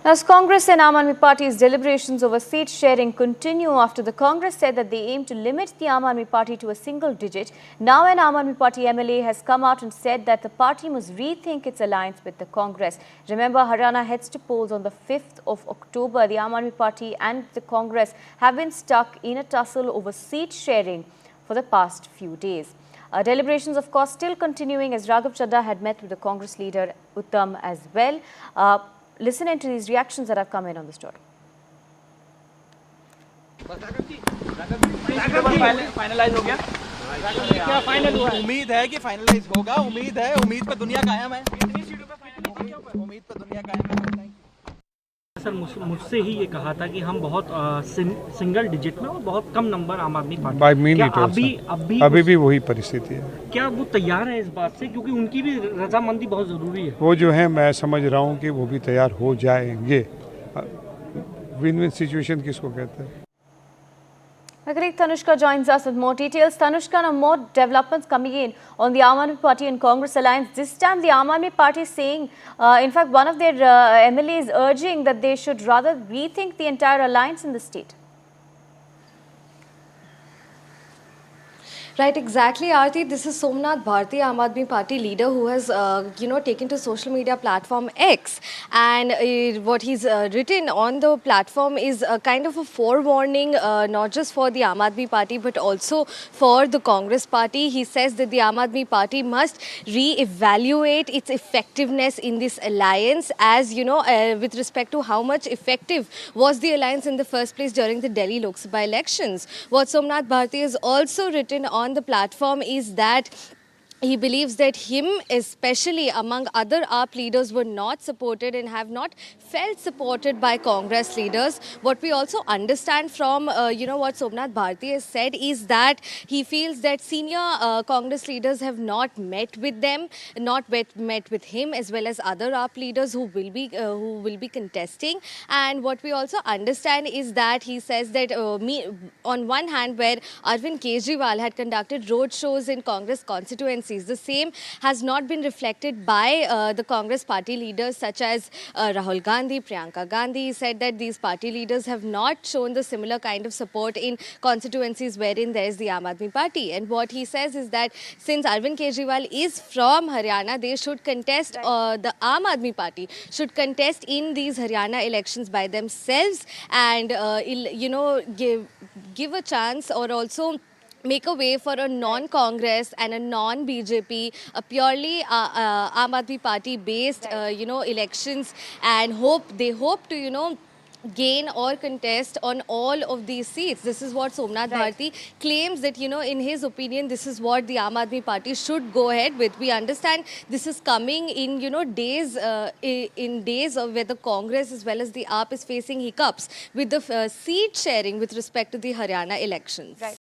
As Congress and Aam Aadmi Party's deliberations over seat sharing continue after the Congress said that they aim to limit the Aam Aadmi Party to a single digit, now an Aam Aadmi Party MLA has come out and said that the party must rethink its alliance with the Congress. Remember, Haryana heads to polls on the 5th of October. The Aam Aadmi Party and the Congress have been stuck in a tussle over seat sharing for the past few days. Deliberations, of course, still continuing as Raghav Chadha had met with the Congress leader Uttam as well. Listen into these reactions that have come in on the story. Finalise हो गया क्या final हुआ है? उम्मीद है कि finalise होगा। उम्मीद है, उम्मीद पे दुनिया कायम है। कितनी सीटों पे फाइनल होगा? उम्मीद पे दुनिया कायम है। सर मुझसे ही ये कहा था कि हम बहुत सिंगल डिजिट में और बहुत कम नंबर आम आदमी पार्टी क्या अभी भी वही परिस्थिति है। क्या वो तैयार है इस बात से, क्योंकि उनकी भी रजामंदी बहुत ज़रूरी है। वो जो है, मैं समझ रहा हूँ कि वो भी तैयार हो जाएंगे। विन विन सिचुएशन किसको कहते हैं? My colleague Tanushka joins us with more details. Tanushka, now more developments coming in on the Aam Aadmi Party and Congress alliance. This time the Aam Aadmi Party is saying, in fact, one of their MLAs urging that they should rather rethink the entire alliance in the state. Right, exactly, Aarti. This is Somnath Bharti, Aam Aadmi Party leader, who has, taken to social media platform X, and what he's written on the platform is kind of a forewarning, not just for the Aam Aadmi Party but also for the Congress Party. He says that the Aam Aadmi Party must re-evaluate its effectiveness in this alliance, as with respect to how much effective was the alliance in the first place during the Delhi Lok Sabha elections. What Somnath Bharti has also written on the platform is that he believes that him, especially among other AAP leaders, were not supported and have not felt supported by Congress leaders. What we also understand from, what Somnath Bharti has said is that he feels that senior Congress leaders have not met with them, not met with him, as well as other AAP leaders who will be contesting. And what we also understand is that he says that on one hand, where Arvind Kejriwal had conducted road shows in Congress constituencies, the same has not been reflected by the Congress party leaders such as Rahul Gandhi, Priyanka Gandhi. He said that these party leaders have not shown the similar kind of support in constituencies wherein there is the Aam Aadmi Party. And what he says is that since Arvind Kejriwal is from Haryana, they should contest, the Aam Aadmi Party should contest in these Haryana elections by themselves and, give a chance, or also make a way for a non-Congress and a non-BJP, a purely Aam Aadmi Party based, elections, and they hope to, gain or contest on all of these seats. This is what Somnath Bharti claims that, in his opinion, this is what the Aam Aadmi Party should go ahead with. We understand this is coming in, days of where the Congress as well as the AAP is facing hiccups with the seat sharing with respect to the Haryana elections. Right.